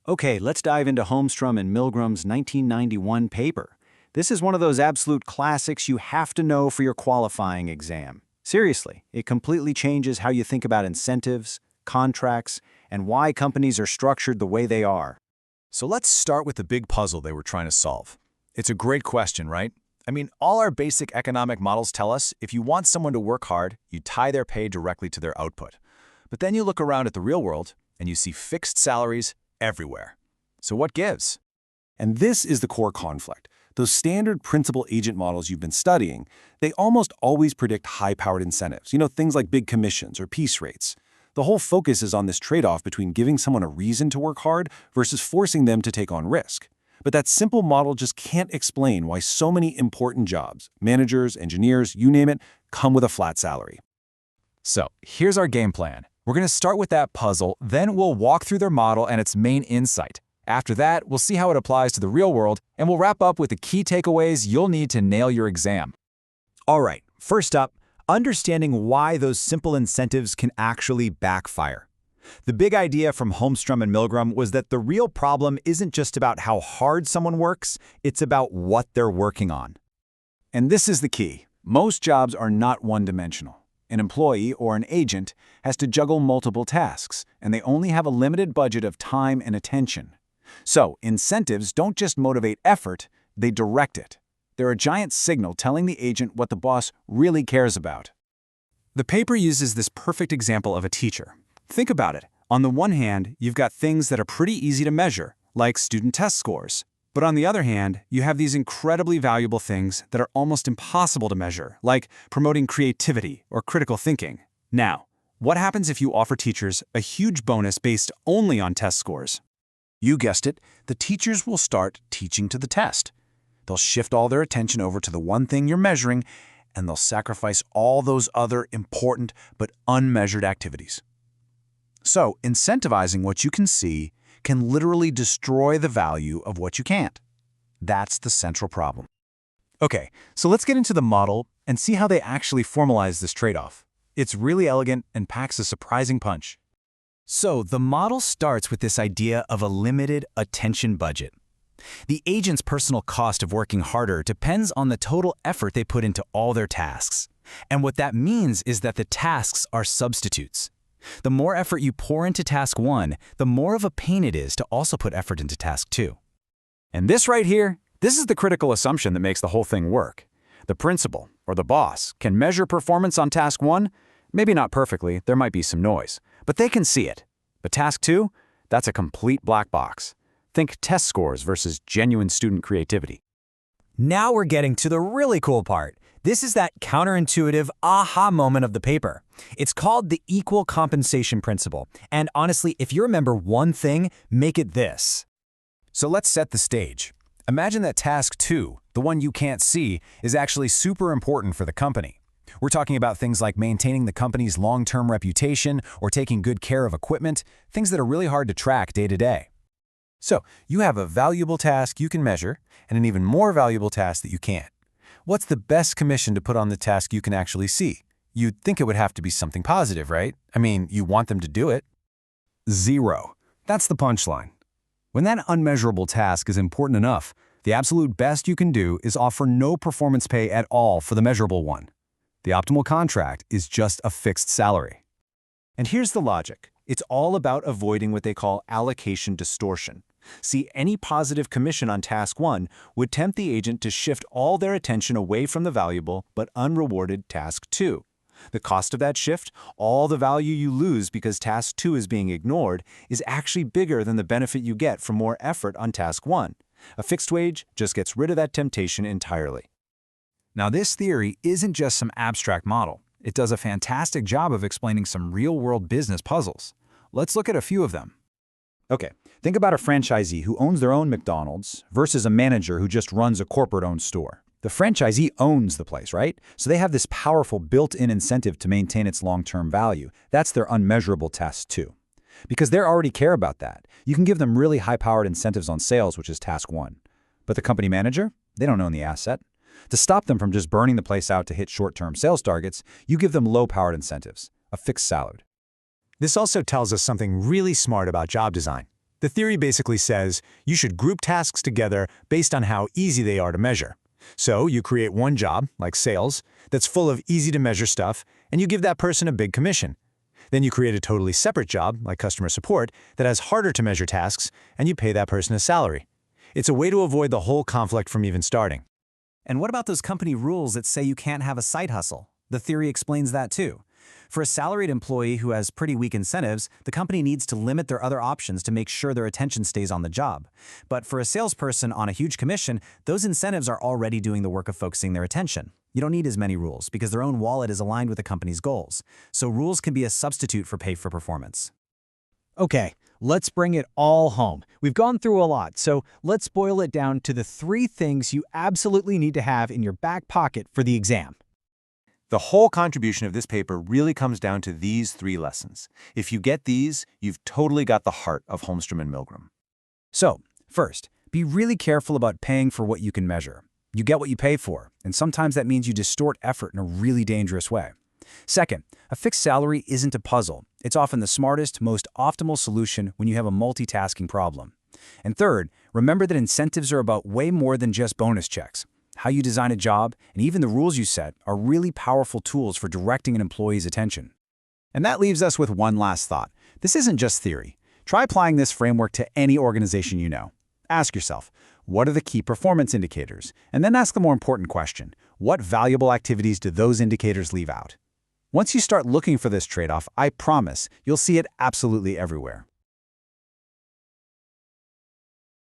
Okay, let's dive into Holmstrom and Milgrom's 1991 paper. This is one of those absolute classics you have to know for your qualifying exam. Seriously, it completely changes how you think about incentives, contracts, and why companies are structured the way they are. So let's start with the big puzzle they were trying to solve. It's a great question, right? I mean, all our basic economic models tell us if you want someone to work hard, you tie their pay directly to their output. But then you look around at the real world, and you see fixed salaries everywhere. So what gives? And this is the core conflict. Those standard principal-agent models you've been studying, they almost always predict high-powered incentives, things like big commissions or piece rates. The whole focus is on this trade-off between giving someone a reason to work hard versus forcing them to take on risk. But that simple model just can't explain why so many important jobs, managers, engineers, you name it, come with a flat salary. So here's our game plan. We're going to start with that puzzle, then we'll walk through their model and its main insight. After that, we'll see how it applies to the real world, and we'll wrap up with the key takeaways you'll need to nail your exam. All right, first up, understanding why those simple incentives can actually backfire. The big idea from Holmstro and Milgrom was that the real problem isn't just about how hard someone works, it's about what they're working on. And this is the key. Most jobs are not one-dimensional. An employee or an agent has to juggle multiple tasks, and they only have a limited budget of time and attention. So, incentives don't just motivate effort, they direct it. They're a giant signal telling the agent what the boss really cares about. The paper uses this perfect example of a teacher. Think about it. On the one hand, you've got things that are pretty easy to measure, like student test scores. But on the other hand, you have these incredibly valuable things that are almost impossible to measure, like promoting creativity or critical thinking. Now, what happens if you offer teachers a huge bonus based only on test scores? You guessed it, the teachers will start teaching to the test. They'll shift all their attention over to the one thing you're measuring, and they'll sacrifice all those other important but unmeasured activities. So, incentivizing what you can see can literally destroy the value of what you can't. That's the central problem. Okay, so let's get into the model and see how they actually formalize this trade-off. It's really elegant and packs a surprising punch. So, the model starts with this idea of a limited attention budget. The agent's personal cost of working harder depends on the total effort they put into all their tasks. And what that means is that the tasks are substitutes. The more effort you pour into task 1, the more of a pain it is to also put effort into task 2. And this right here, this is the critical assumption that makes the whole thing work. The principal, or the boss, can measure performance on task 1. Maybe not perfectly, there might be some noise, but they can see it. But task 2, that's a complete black box. Think test scores versus genuine student creativity. Now we're getting to the really cool part. This is that counterintuitive aha moment of the paper. It's called the equal compensation principle. And honestly, if you remember one thing, make it this. So let's set the stage. Imagine that task 2, the one you can't see, is actually super important for the company. We're talking about things like maintaining the company's long-term reputation or taking good care of equipment, things that are really hard to track day to day. So, you have a valuable task you can measure and an even more valuable task that you can't. What's the best commission to put on the task you can actually see? You'd think it would have to be something positive, right? I mean, you want them to do it. 0. That's the punchline. When that unmeasurable task is important enough, the absolute best you can do is offer no performance pay at all for the measurable one. The optimal contract is just a fixed salary. And here's the logic. It's all about avoiding what they call allocation distortion. See, any positive commission on task 1 would tempt the agent to shift all their attention away from the valuable but unrewarded task 2. The cost of that shift, all the value you lose because task 2 is being ignored, is actually bigger than the benefit you get from more effort on task 1. A fixed wage just gets rid of that temptation entirely. Now, this theory isn't just some abstract model. It does a fantastic job of explaining some real-world business puzzles. Let's look at a few of them. Okay, think about a franchisee who owns their own McDonald's versus a manager who just runs a corporate-owned store. The franchisee owns the place, right? So they have this powerful built-in incentive to maintain its long-term value. That's their unmeasurable task 2. Because they already care about that, you can give them really high-powered incentives on sales, which is task 1. But the company manager, they don't own the asset. To stop them from just burning the place out to hit short-term sales targets, you give them low-powered incentives, a fixed salary. This also tells us something really smart about job design. The theory basically says you should group tasks together based on how easy they are to measure. So you create one job, like sales, that's full of easy-to-measure stuff, and you give that person a big commission. Then you create a totally separate job, like customer support, that has harder-to-measure tasks, and you pay that person a salary. It's a way to avoid the whole conflict from even starting. And what about those company rules that say you can't have a side hustle? The theory explains that too. For a salaried employee who has pretty weak incentives, the company needs to limit their other options to make sure their attention stays on the job. But for a salesperson on a huge commission, those incentives are already doing the work of focusing their attention. You don't need as many rules because their own wallet is aligned with the company's goals. So rules can be a substitute for pay for performance. Okay, let's bring it all home. We've gone through a lot, so let's boil it down to the 3 things you absolutely need to have in your back pocket for the exam. The whole contribution of this paper really comes down to these 3 lessons. If you get these, you've totally got the heart of Holmstro and Milgrom. So, first, be really careful about paying for what you can measure. You get what you pay for, and sometimes that means you distort effort in a really dangerous way. Second, a fixed salary isn't a puzzle. It's often the smartest, most optimal solution when you have a multitasking problem. And third, remember that incentives are about way more than just bonus checks. How you design a job, and even the rules you set, are really powerful tools for directing an employee's attention. And that leaves us with one last thought. This isn't just theory. Try applying this framework to any organization you know. Ask yourself, what are the key performance indicators? And then ask the more important question, what valuable activities do those indicators leave out? Once you start looking for this trade-off, I promise you'll see it absolutely everywhere.